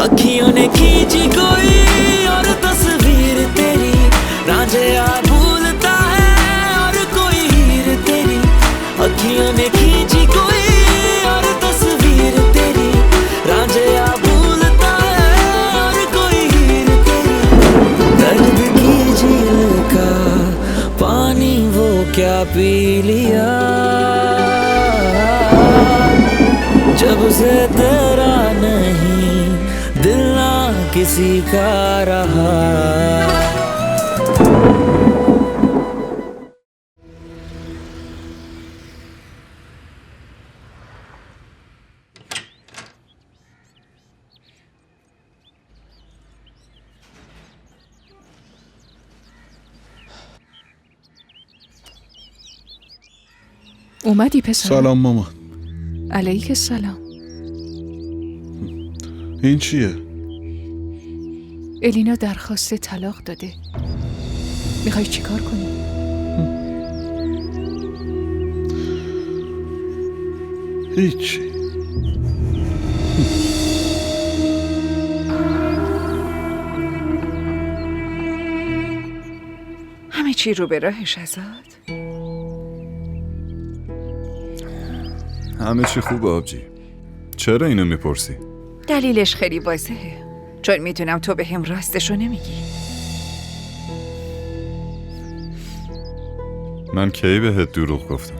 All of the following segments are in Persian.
अखियों ने खींची कोई और तस्वीर तेरी, रांझिया भूलता है और कोई हीर तेरी। अखियों ने खींची कोई और तस्वीर तेरी, रांझिया भूलता है और कोई हीर तेरी। दर्द की झील का पानी वो क्या पी लिया, जब से तेरा नहीं दिल ना किसी का रहा। اومدی پسر؟ سلام مامان. علیک السلام. این چیه؟ الینا درخواست طلاق داده. میخوای چیکار کنی؟ هیچی. همه چی رو به راهش ازاد؟ همه چی خوبه آبجی. چرا اینو میپرسی؟ دلیلش خیلی واضحه، چون میدونم تو به هم راستشو نمیگی. من کی بهت دروغ گفتم؟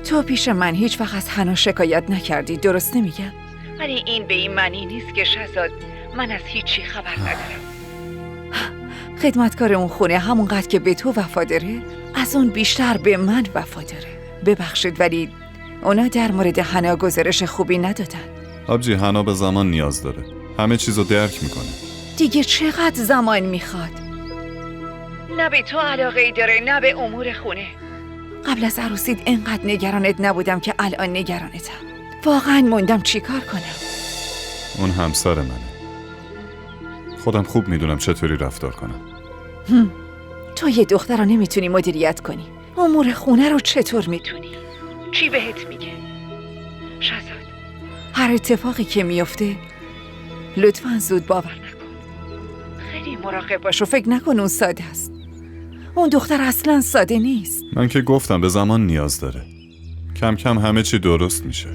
تو پیش من هیچ وقت از حنا شکایت نکردی، درست نمیگم؟ ولی این به این معنی نیست که شهزاد من از هیچی خبر ندارم. خدمتکار اون خونه همونقدر که به تو وفاداره، از اون بیشتر به من وفاداره. ببخشید ولی اونا در مورد حنا گزارش خوبی ندادن. آبجی حنا به زمان نیاز داره، همه چیزو درک میکنه. دیگه چقدر زمان میخواد؟ نه به تو علاقه ای داره نه به امور خونه. قبل از عروسیت اینقدر نگرانت نبودم که الان نگرانتم. واقعا موندم چی کار کنم. اون همسر منه، خودم خوب میدونم چطوری رفتار کنم. تو یه دختر رو نمیتونی مدیریت کنی، امور خونه رو چطور میتونی؟ چی بهت میگه؟ شهزاد هر اتفاقی که میفته لطفاً زود باور نکن. خیلی مراقب باش و فکر نکن اون ساده است. اون دختر اصلاً ساده نیست. من که گفتم به زمان نیاز داره، کم کم همه چی درست میشه.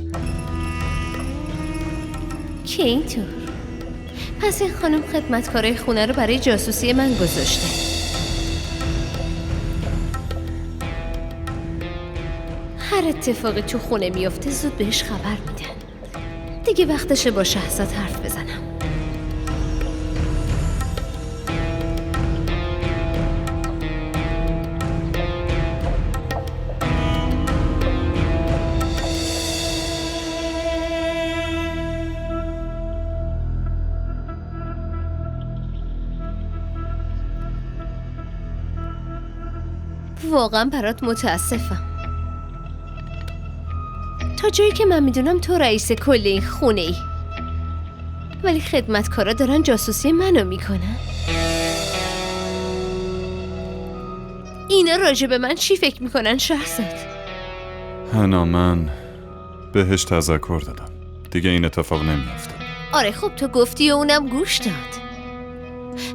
که اینطور؟ پس این خانم خدمتکارای خونه رو برای جاسوسی من گذاشته. هر اتفاقی تو خونه میفته زود بهش خبر میدن. دیگه وقتشه با شهزاد حرف بزنم. واقعا برات متاسفم. تا جایی که من میدونم تو رئیس کل این خونه ای، ولی خدمتکارا دارن جاسوسی منو میکنن. اینا راجع به من چی فکر میکنن شهزاد؟ حنا من بهش تذکر دادم، دیگه این اتفاق نمیافته. آره خب تو گفتی و اونم گوش داد.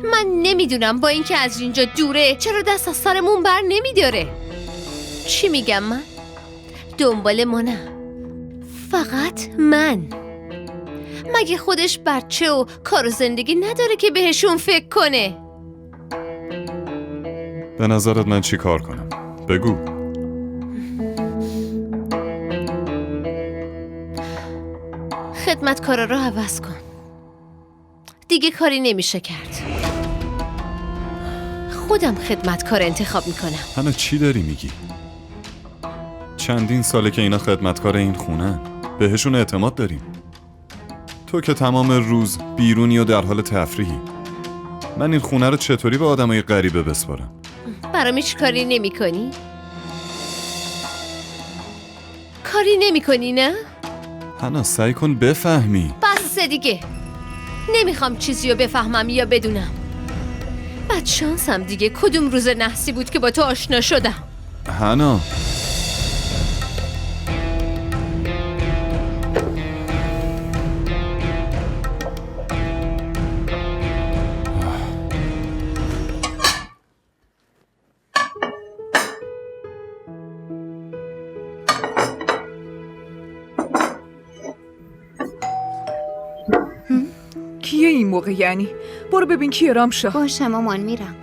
من نمیدونم با اینکه از اینجا دوره چرا دست از سرمون بر نمیداره. چی میگم من؟ دنبال ما نه، فقط من. مگه خودش بچه و کار و زندگی نداره که بهشون فکر کنه؟ به نظرت من چی کار کنم؟ بگو. خدمتکارا رو عوض کن، دیگه کاری نمیشه کرد. خودم خدمتکار انتخاب میکنم. حنا چی داری میگی؟ چندین ساله که اینا خدمتکار این خونه، بهشون اعتماد داریم. تو که تمام روز بیرونی و در حال تفریحی. من این خونه رو چطوری به آدمای غریبه بسپارم؟ برام هیچ کاری نمی کنی؟ کاری نمی کنی نه؟ حنا سعی کن بفهمی. بس دیگه، نمیخوام چیزی رو بفهمم یا بدونم. بد شانسم دیگه، کدوم روز نحسی بود که با تو آشنا شدم. حنا کیه این موقع یعنی؟ برو ببین کیه رامشا. باشه مامان میرم.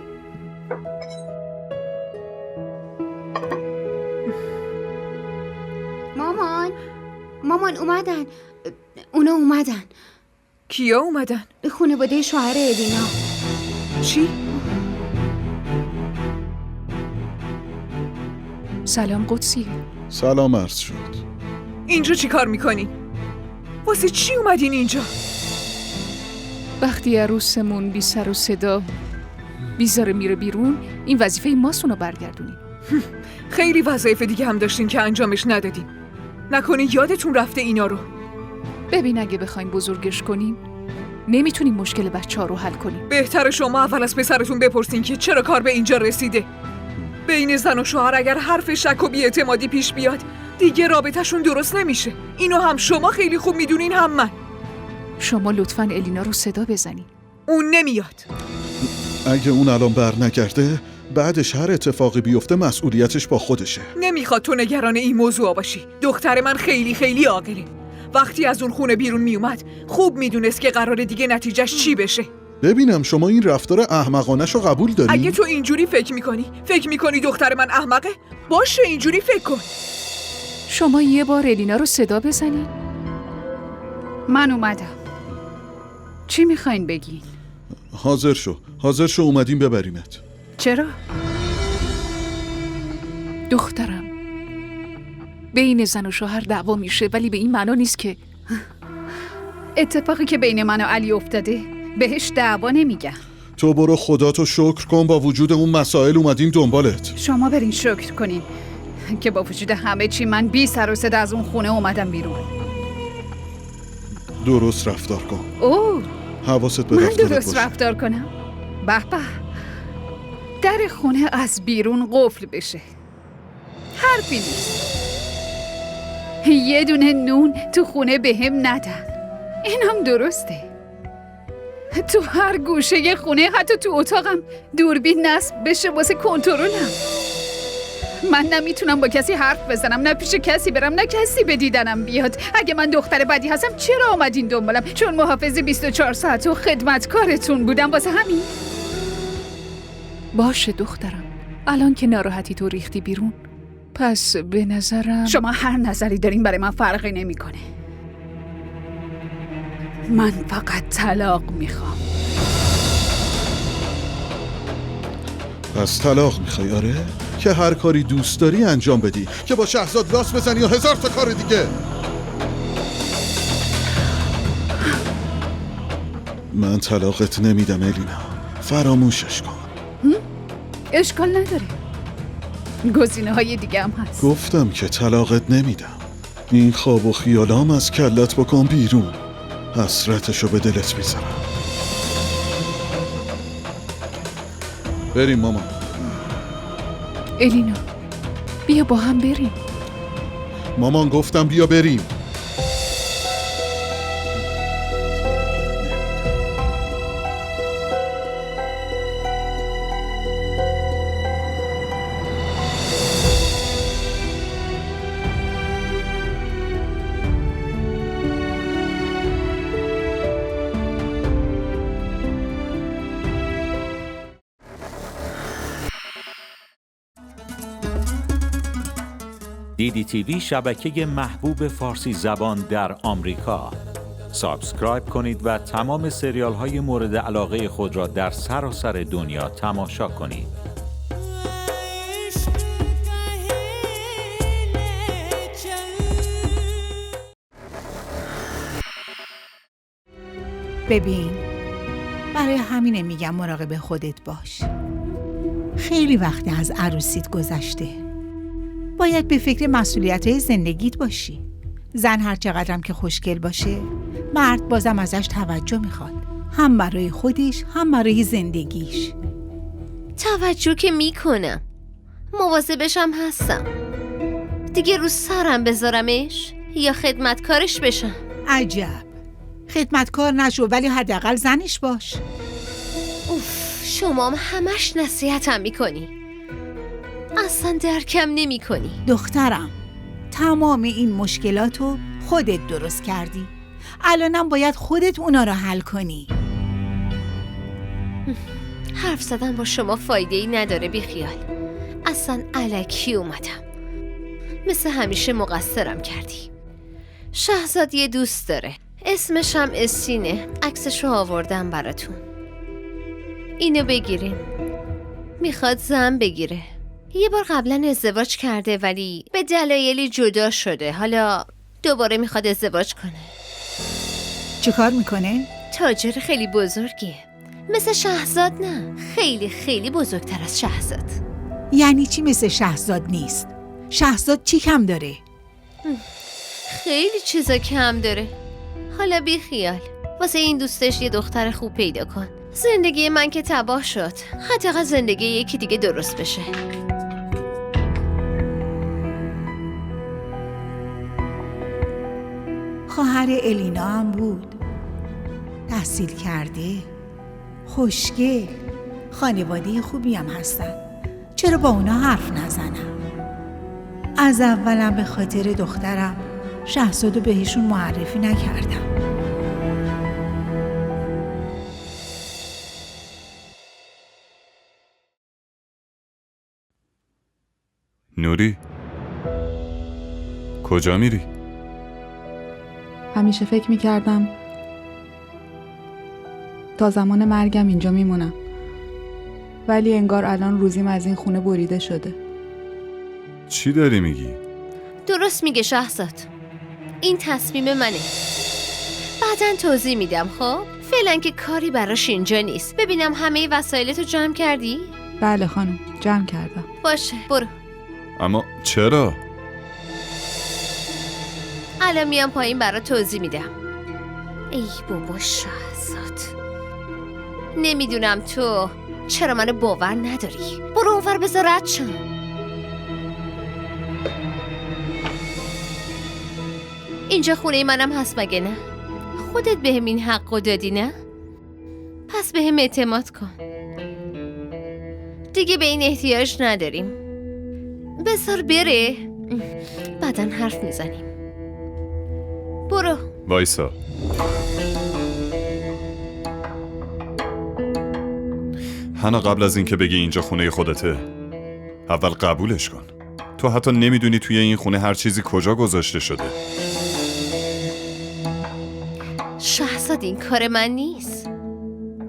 مامان اومدن. اونا اومدن. کیا اومدن؟ خانواده شوهر الینا. چی؟ سلام قدسی. سلام عرض شد. اینجا چی کار میکنین؟ واسه چی اومدین اینجا؟ وقتی عروسمون بی سر و صدا بیزاره میره بیرون، این وظیفه ماست اونو برگردونیم. خیلی وظایف دیگه هم داشتین که انجامش ندادین. نکنین یادتون رفته اینا رو. ببین اگه بخوایم بزرگش کنیم نمیتونیم مشکل بچه‌ها رو حل کنیم. بهتره شما اول از پسرتون بپرسین که چرا کار به اینجا رسیده. بین زن و شوهر اگر حرف شک و بی‌اعتمادی پیش بیاد دیگه رابطه‌شون درست نمیشه. اینو هم شما خیلی خوب میدونین هم من. شما لطفاً الینا رو صدا بزنید. اون نمیاد. اگه اون الان بر نگرده بعدش هر اتفاقی بیفته مسئولیتش با خودشه. نمیخواد تو نگران این موضوع باشی. دختر من خیلی عاقله. وقتی از اون خونه بیرون میومد خوب میدونست که قراره دیگه نتیجهش چی بشه. ببینم شما این رفتار احمقانه‌شو قبول داری؟ اگه تو اینجوری فکر میکنی دختر من احمقه، باشه اینجوری فکر کن. شما یه بار الینا رو صدا بزنید. من اومدم. چی میخواین بگین؟ حاضر شو اومدیم ببریمت. چرا؟ دخترم بین زن و شوهر دعوا میشه، ولی به این معنا نیست که اتفاقی که بین من و علی افتاده بهش دعوا نمیگم. تو برو خداتو شکر کن با وجود اون مسائل اومدیم دنبالت. شما برین شکر کنین که با وجود همه چی من بی سر و صدا از اون خونه اومدم بیرون. درست رفتار کن. اوه حواست به من رفتارت درست باشه. رفتار کنم؟ به در خونه از بیرون قفل بشه. حرفی نیست. یه دونه نون تو خونه بهم ندن. اینم درسته. تو هر گوشه خونه، حتی تو اتاقم دوربین نصب بشه واسه کنترلم. من نمیتونم با کسی حرف بزنم، نه پیش کسی برم، نه کسی به دیدنم بیاد. اگه من دختر بدی هستم چرا آمدین دنبالم؟ چون محافظ 24 ساعت و خدمتکارتون بودم، واسه همین. باشه دخترم، الان که ناراحتی تو ریختی بیرون، پس به نظرم شما هر نظری دارین برای من فرقی نمیکنه. من فقط طلاق میخوام. پس طلاق میخوای؟ آره؟ که هر کاری دوست داری انجام بدی، که با شهزاد لاس بزنی یا هزار تا کار دیگه. من طلاقت نمیدم الینا، فراموشش کن. اشکال نداره، گزینه‌های دیگه هم هست. گفتم که طلاقت نمیدم. این خواب و خیالام از کلت بکن بیرون، حسرتشو به دلت میذارم. بریم مامان. الینا بیا با هم بریم. مامان گفتم بیا بریم. DDTV شبکه محبوب فارسی زبان در آمریکا. سابسکرایب کنید و تمام سریال های مورد علاقه خود را در سراسر دنیا تماشا کنید. ببین، برای همینه میگم مراقب خودت باش. خیلی وقتی از عروسیت گذشته. باید به فکر مسئولیت‌های زندگیت باشی. زن هر چقدرم که خوشگل باشه، مرد بازم ازش توجه میخواد. هم برای خودش، هم برای زندگیش. توجه که میکنم، مواظبش هم هستم. دیگه رو سرم بذارمش یا خدمتکارش بشم؟ عجب، خدمتکار نشو ولی حداقل زنش باش. اوف، شما همش نصیحتم میکنی، اصلا درکم نمی کنی. دخترم، تمام این مشکلاتو خودت درست کردی. الانم باید خودت اونا رو حل کنی. حرف زدن با شما فایده ای نداره، بیخیال. اصلا الکی اومدم. مثل همیشه مقصرم کردی. شهزاد یه دوست داره، اسمش هم اسینه. عکسشو آوردم براتون. اینو بگیرین. میخواد زن بگیره. یه بار قبلا ازدواج کرده ولی به دلایلی جدا شده. حالا دوباره میخواد ازدواج کنه. چه کار میکنه؟ تاجر خیلی بزرگیه. مثل شهزاد نه، خیلی خیلی بزرگتر از شهزاد. یعنی چی مثل شهزاد نیست؟ شهزاد چی کم داره؟ خیلی چیزا کم داره. حالا بی خیال. واسه این دوستش یه دختر خوب پیدا کن. زندگی من که تباه شد. حداقل زندگی یکی دیگه درست بشه. خواهر الینا هم بود. تحصیل کرده، خوشگل، خانواده خوبی هم هستن. چرا با اونا حرف نزنم؟ از اولم به خاطر دخترم شهزادو بهشون معرفی نکردم. نوری کجا میری؟ همیشه فکر میکردم تا زمان مرگم اینجا میمونم، ولی انگار الان روزیم از این خونه بریده شده. چی داری میگی؟ درست میگه شهزاد. این تصمیم منه. بعداً توضیح میدم. خب فعلا که کاری براش اینجا نیست. ببینم همه وسایلتو جمع کردی؟ بله خانم، جمع کردم. باشه برو. اما چرا؟ الان میام پایین برات توضیح میدم. ای بابا شهزاد، نمیدونم تو چرا منو باور نداری. برو اونور بذار رد شم. اینجا خونه منم هست مگه نه؟ خودت بهم این حقو دادی نه؟ پس بهم اعتماد کن. دیگه به این احتیاج نداریم. بذار بره، بعداً حرف میزنیم. برو. وایسا. هنا قبل از اینکه بگی اینجا خونه خودته، اول قبولش کن. تو حتی نمیدونی توی این خونه هر چیزی کجا گذاشته شده. شهزاد این کار من نیست،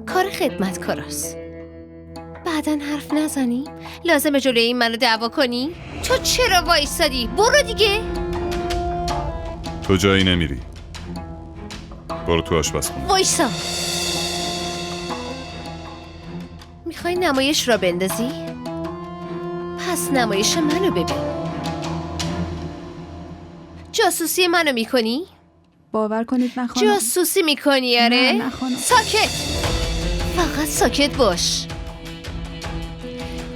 کار خدمتکاراست. بعدن حرف نزنی؟ لازمه جلوی این منو دعوا کنی؟ تو چرا وایسادی؟ برو دیگه. تو جایی نمیری. برو تو آشپزخونه. وایسا. میخوای نمایش را بندازی؟ پس نمایش منو ببین. جاسوسی منو میکنی؟ باور کنید نه خانم. جاسوسی میکنی آره؟ نه خانم. ساکت. فقط ساکت باش.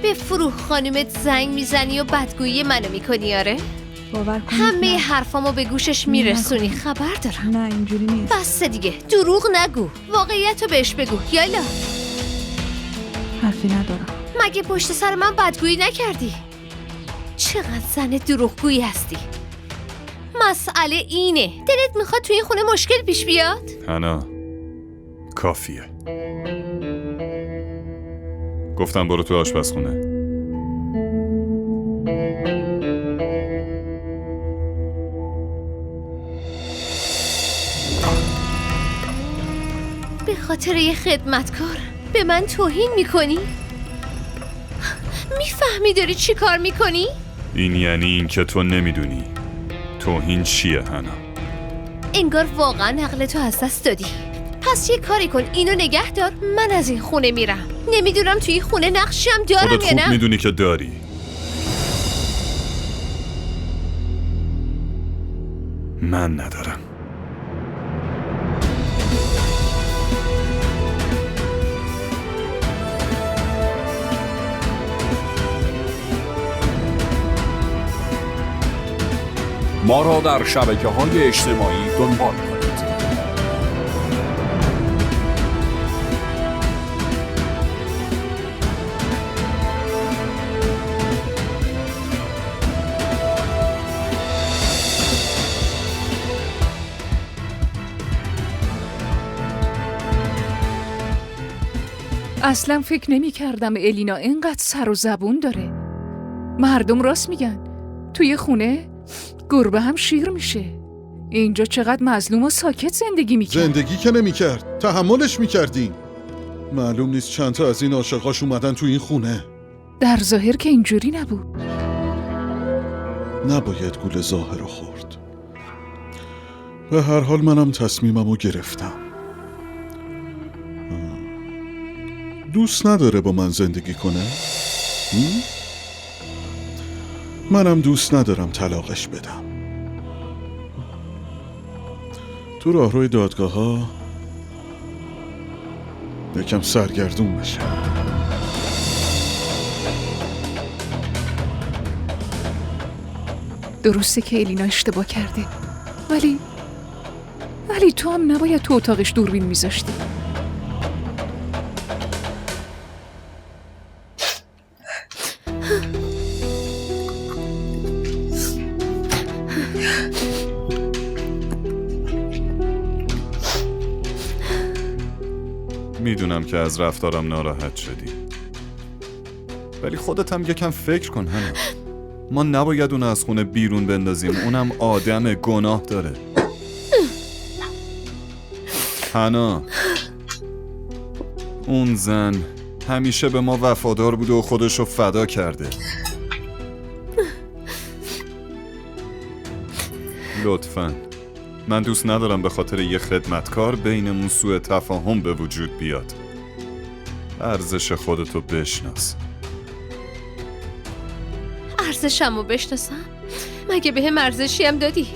به فروغ خانومت زنگ میزنی و بدگویی منو میکنی آره؟ باور کنید همه نه. حرفامو به گوشش میرسونی. خبر دارم. نه اینجوری نیست. بس دیگه، دروغ نگو. واقعیتو بهش بگو. یالا. حرفی ندارم. مگه پشت سر من بدگویی نکردی؟ چقدر زن دروغگویی هستی. مسئله اینه، دلت میخواد توی این خونه مشکل پیش بیاد؟ هنا کافیه. گفتم برو تو آشپزخونه. به خاطر یه خدمتکار به من توهین میکنی؟ میفهمی داری چی کار میکنی؟ این یعنی این که تو نمیدونی توهین چیه هنا. انگار واقعا عقلتو از دست دادی. پس یه کاری کن، اینو نگه دار. من از این خونه میرم. نمیدونم توی این خونه نقشم دارم خودت یا خوب نه. میدونی که داری. من ندارم. ما را در شبکه‌های اجتماعی دنبال کنید. اصلا فکر نمی کردم الینا اینقدر سر و زبون داره. مردم راست میگن توی خونه گربه هم شیر میشه. اینجا چقدر مظلوم و ساکت زندگی میکرد. زندگی که نمیکرد، تحملش میکردیم. معلوم نیست چند تا از این عاشقاش اومدن تو این خونه. در ظاهر که اینجوری نبود. نباید گول ظاهر رو خورد. به هر حال منم تصمیممو گرفتم. دوست نداره با من زندگی کنه؟ منم دوست ندارم طلاقش بدم. تو راهروی دادگاه ها یکم سرگردون بشه. درسته که الینا اشتباه کرده، ولی تو هم نباید تو اتاقش دوربین میذاشتی. میدونم که از رفتارم ناراحت شدی، ولی خودت هم یکم فکر کن هنا. ما نباید اون از خونه بیرون بندازیم. اونم آدم، گناه داره. هنا، اون زن همیشه به ما وفادار بوده و خودشو فدا کرده. لطفاً، من دوست ندارم به خاطر یه خدمتکار بینمون سوء تفاهم به وجود بیاد. ارزش خودتو بشناس. ارزشمو بشناسم؟ مگه به هم ارزشی هم دادی؟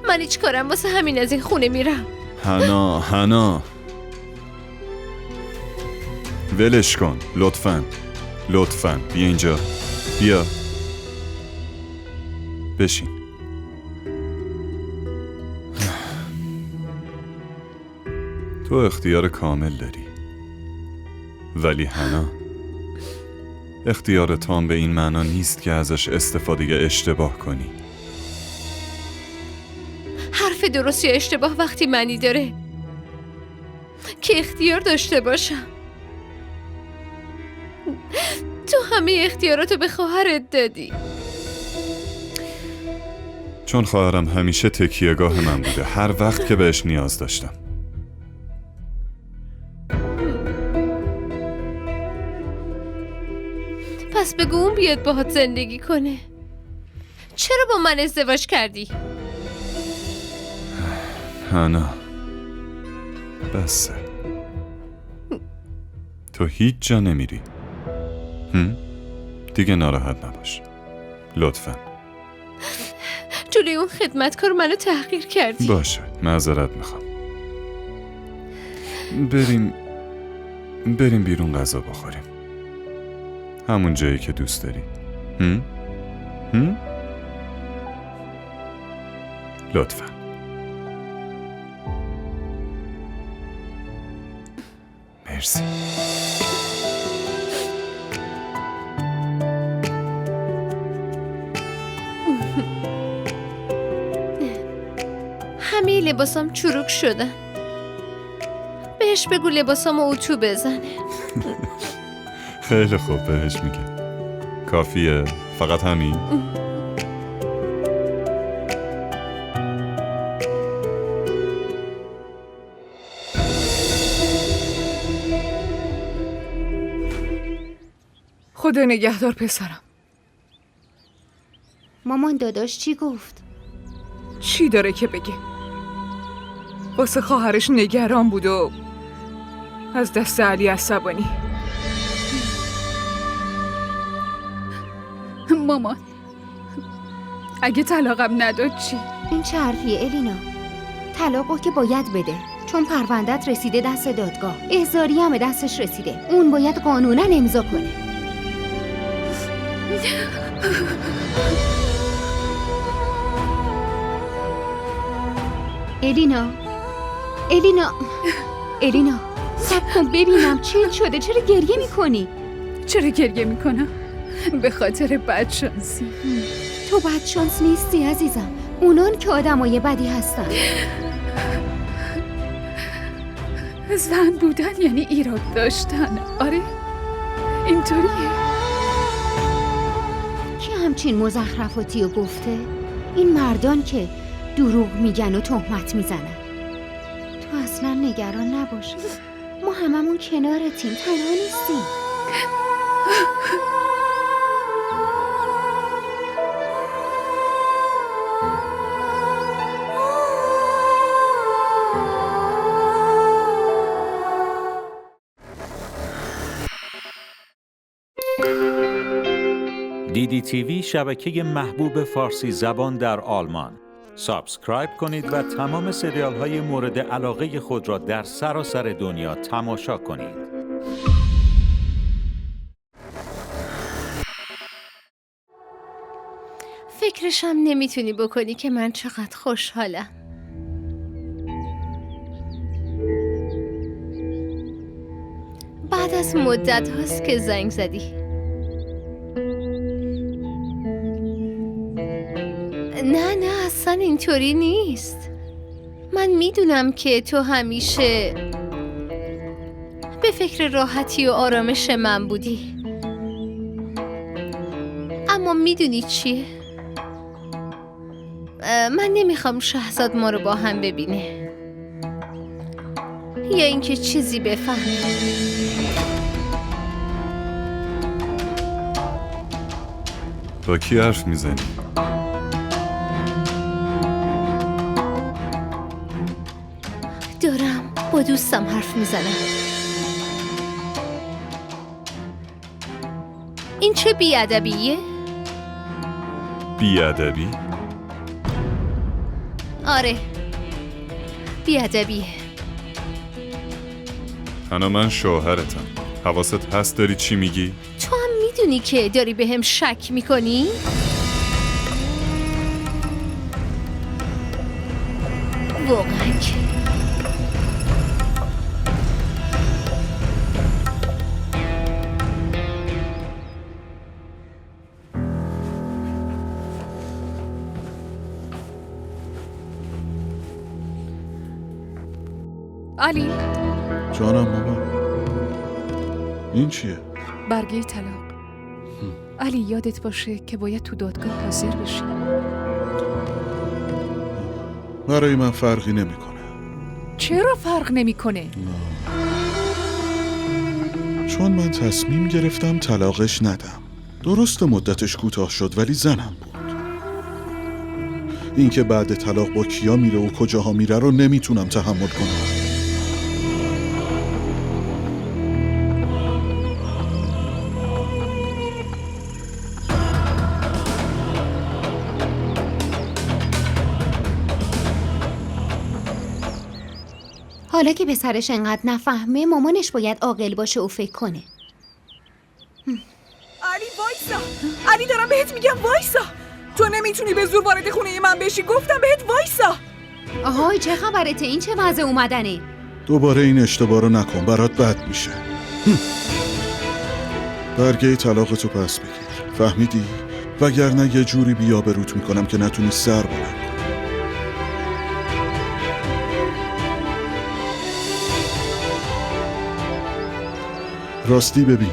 من هیچ کارم واسه همین از این خونه میرم. هنا ولش کن. لطفاً بیا اینجا. بیا بشین. تو اختیار کامل داری، ولی هنا، اختیار تام به این معنا نیست که ازش استفاده اشتباه کنی. حرف درست یا اشتباه وقتی معنی داره که اختیار داشته باشم. تو همه اختیاراتو به خواهرت دادی. چون خواهرم همیشه تکیهگاه من بوده، هر وقت که بهش نیاز داشتم. پس بگو اون بیاد باهات زندگی کنه. چرا با من ازدواج کردی؟ هانا، بسه. تو هیچ جا نمیری. دیگه ناراحت نباش، لطفاً. جلوی اون خدمتکار منو تحقیر کردی. باشه، معذرت میخوام. بریم بیرون غذا بخوریم. همون جایی که دوست داری. لطفاً. مرسی. همه لباسام چروک شدن. بهش بگو لباسامو اتو بزنه. خیلی خوب، بهش میگه. کافیه؟ فقط همین؟ خدا نگهدار پسرم. مامان داداش چی گفت؟ چی داره که بگه؟ واسه خواهرش نگران بود و از دست علی عصبانی. مامان اگه طلاقم نداد چی؟ این چه حرفیه الینا؟ طلاقو که باید بده، چون پروندت رسیده دست دادگاه. احضاری هم دستش رسیده. اون باید قانونا امضا کنه. الینا صبر کن ببینم چی شده. چرا گریه میکنی؟ چرا گریه میکنم؟ به خاطر بدشانسی. تو بدشانس نیستی عزیزم، اونان که آدمای بدی هستن. زن بودن یعنی ایراد داشتن. آره اینطوریه. کی همچین مزخرفاتی رو گفته؟ این مردان که دروغ میگن و تهمت میزنن. تو اصلا نگران نباش، ما هممون کنارتیم، تنها نیستیم. DDTV شبکه محبوب فارسی زبان در آلمان. سابسکرایب کنید و تمام سریال های مورد علاقه خود را در سراسر دنیا تماشا کنید. فکرشم نمیتونی بکنی که من چقدر خوشحالم. بعد از مدت هاست که زنگ زدی. نه اصلا اینطوری نیست. من میدونم که تو همیشه به فکر راحتی و آرامش من بودی، اما میدونی چیه؟ من نمیخوام شهزاد ما رو با هم ببینه یا اینکه چیزی بفهمه. با کی حرف میزنی؟ دارم با دوستم حرف میزنم. این چه بیادبیه؟ بیادبی؟ آره بیادبیه. حالا من شوهرتم، حواست هست داری چی میگی؟ تو هم میدونی که داری به هم شک میکنی؟ واقعا که علی جانم مامان. این چیه؟ برگه طلاق. علی یادت باشه که باید تو دادگاه حاضر بشی. برای من فرقی نمیکنه. چرا فرق نمیکنه؟ چون من تصمیم گرفتم طلاقش ندم. درست مدتش کوتاه شد ولی زنم بود. اینکه بعد طلاق با کیا میره و کجاها میره رو نمیتونم تحمل کنم. حالا که پسرش انقدر نفهمه، مامانش باید عاقل باشه و فکر کنه. علی وایسا، علی دارم بهت میگم وایسا. تو نمیتونی به زور وارد خونه من بشی، گفتم بهت وایسا. آهای چه خبرته؟ این چه وضع اومدنه؟ دوباره این اشتباه رو نکن، برات بد میشه. برگه طلاقتو پس بگیر، فهمیدی؟ وگرنه یه جوری بی‌آبروت میکنم که نتونی سر بلند کنی. راستی ببین،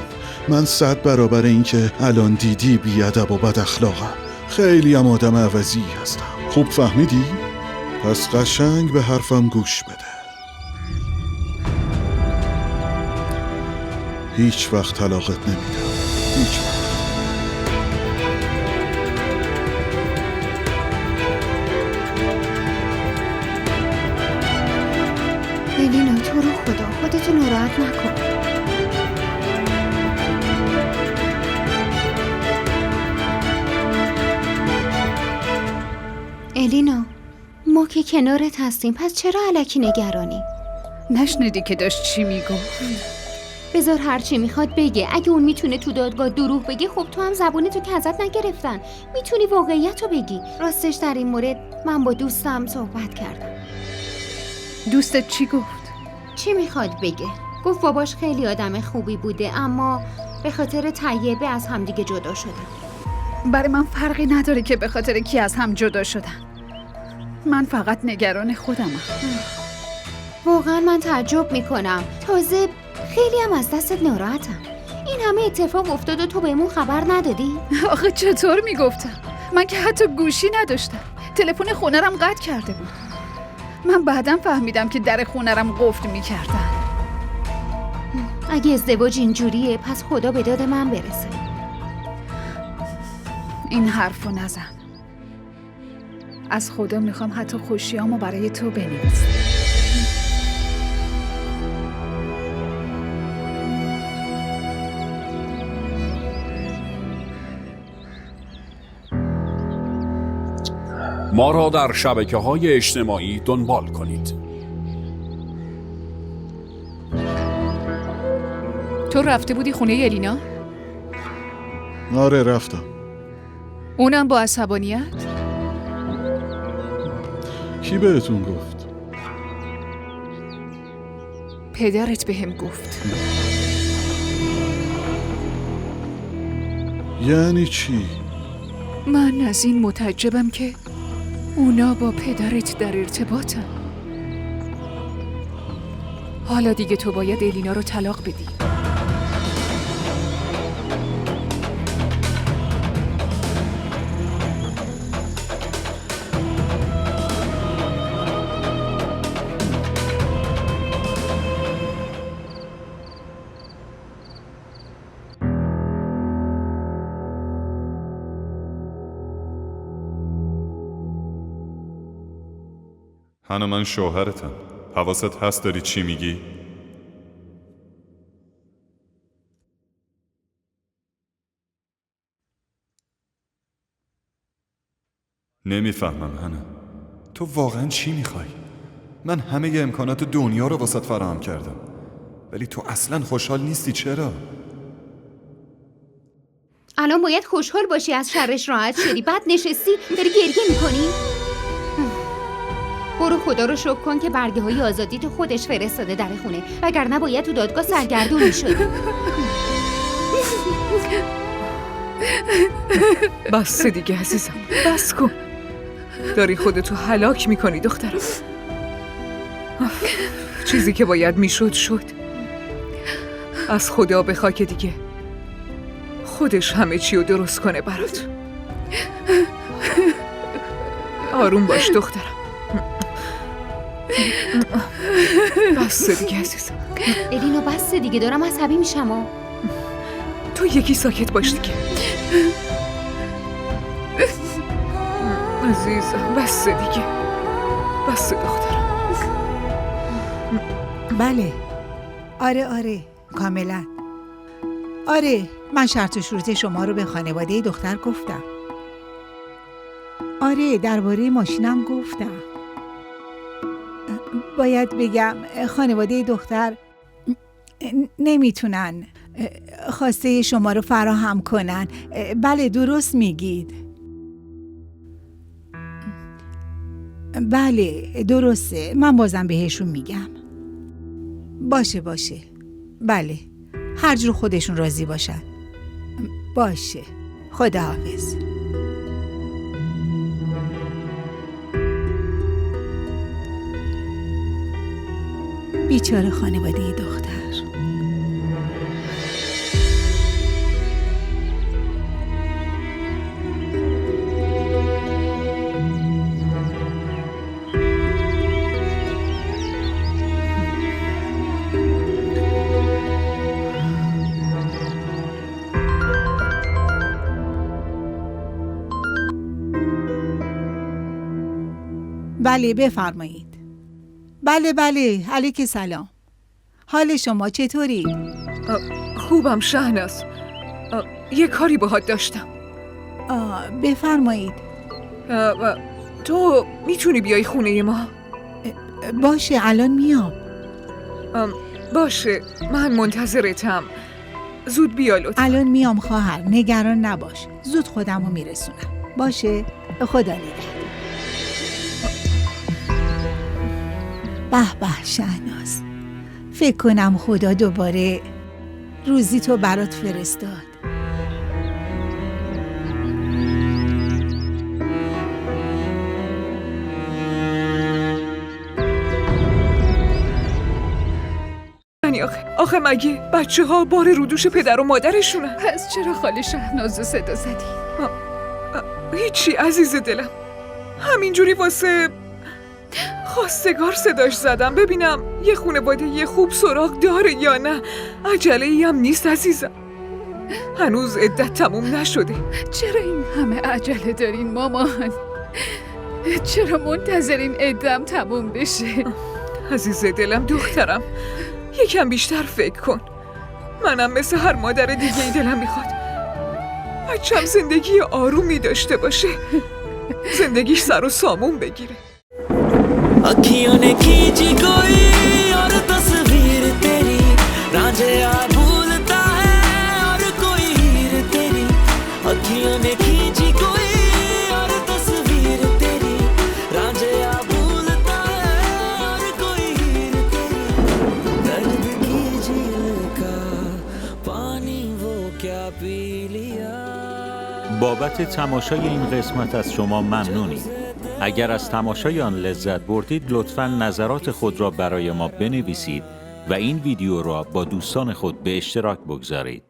من 100 برابر این که الان دیدی بیادب و بد اخلاقم. خیلی هم آدم عوضی هستم. خوب فهمیدی؟ پس قشنگ به حرفم گوش بده. هیچ وقت طلاقت نمیدم. هیچ وقت. الینا تو رو خدا خودتو ناراحت نکن. الینا ما که کنارت هستیم، پس چرا الکی نگرانی؟ نشنیدی که داشت چی میگفت؟ بذار هر چی میخواد بگه. اگه اون میتونه تو دادگاه دروغ بگه، خب تو هم زبونتو که ازت نگرفتن، میتونی واقعیت رو بگی. راستش در این مورد من با دوستم صحبت کردم. دوستت چی گفت؟ چی میخواد بگه؟ گفت باباش خیلی آدم خوبی بوده، اما به خاطر طیبه از همدیگه جدا شدن. برای من فرقی نداره که به خاطر کی از هم جدا شدن. من فقط نگران خودمم. واقعا من تعجب میکنم. تازه خیلی هم از دستت ناراحتم. این همه اتفاق افتاد و تو بهمون خبر ندادی؟ آخه چطور میگفتم؟ من که حتی گوشی نداشتم. تلفن خونه‌رم قطع کرده بود. من بعدم فهمیدم که در خونه‌رم قفل میکردن. اگه ازدواج اینجوریه پس خدا به داد من برسه. این حرفو نزن. از خدا میخوام حتی خوشیامو برای تو بنویسم. ما را در شبکه‌های اجتماعی دنبال کنید. تو رفته بودی خونه الینا؟ آره رفتم. اونم با عصبانیت؟ کی بهتون گفت؟ پدرت بهم گفت. یعنی چی؟ من از این متعجبم که اونا با پدرت در ارتباطن. حالا دیگه تو باید الینا رو طلاق بدی. هانا من شوهرتم. حواست هست داری چی میگی؟ نمیفهمم هانا. تو واقعا چی میخوای؟ من همه امکانات دنیا رو واسط فراهم کردم ولی تو اصلا خوشحال نیستی. چرا؟ الان باید خوشحال باشی از شرش راحت شدی. بعد نشستی داری گریه میکنی؟ برو خدا رو شکر کن که برگه های آزادی تو خودش فرستاده در خونه، وگرنه باید تو دادگاه سرگردون میشدی. بس دیگه عزیزم، بس کن. داری خودتو هلاک میکنی دخترم. چیزی که باید میشد شد. از خدا بخوا که دیگه خودش همه چی رو درست کنه برات. آروم باش دخترم. بس دیگه عزیزم. الینا بس دیگه، دارم عصبی میشم. تو یکی ساکت باش دیگه عزیزم. بس دیگه، بس دخترم. بله آره کاملا. آره من شرط و شروط شما رو به خانواده دختر گفتم. آره درباره ماشینم گفتم. باید بگم خانواده دختر نمیتونن خواسته شما رو فراهم کنن. بله درست میگید. بله درسته، من بازم بهشون میگم. باشه بله هر جور خودشون راضی باشن. باشه خداحافظ. بیچاره خانواده دختر. بله بفرمایید. بله علیک سلام. حال شما چطوری؟ خوبم شهناز. یه کاری باهات داشتم. بفرمایید. تو میتونی بیای خونه ما؟ باشه الان میام. باشه من منتظرتم. زود بیا لطفا. الان میام خواهر، نگران نباش. زود خودمو میرسونم. باشه خدا نگهدار. به شهناز، فکر کنم خدا دوباره روزی تو برات فرستاد. نکنی آخه مگه بچه ها بار رو دوش پدر و مادرشونن؟ پس چرا خاله شهنازو صدا زدی؟ هیچی عزیز دلم، همینجوری واسه خواستگار صداش زدم ببینم یه خانواده یه خوب سراغ داره یا نه. عجله ای هم نیست عزیزم، هنوز عدت تموم نشده. چرا این همه عجله دارین مامان؟ چرا منتظرین عدم تموم بشه؟ عزیز دلم دخترم، یکم بیشتر فکر کن. منم مثل هر مادر دیگه ای دلم میخواد بچم زندگی آرومی داشته باشه، زندگیش سر و سامون بگیره. अखियों ने खींची कोई और तस्वीर तेरी रांझिया भूलता है और कोई हीर तेरी अखियों ने खींची कोई और तस्वीर तेरी रांझिया भूलता है और कोई हीर तेरी दर्द की झील का पानी वो क्या पी लिया. بابت تماشای این قسمت از شما ممنونیم. اگر از تماشای آن لذت بردید لطفاً نظرات خود را برای ما بنویسید و این ویدیو را با دوستان خود به اشتراک بگذارید.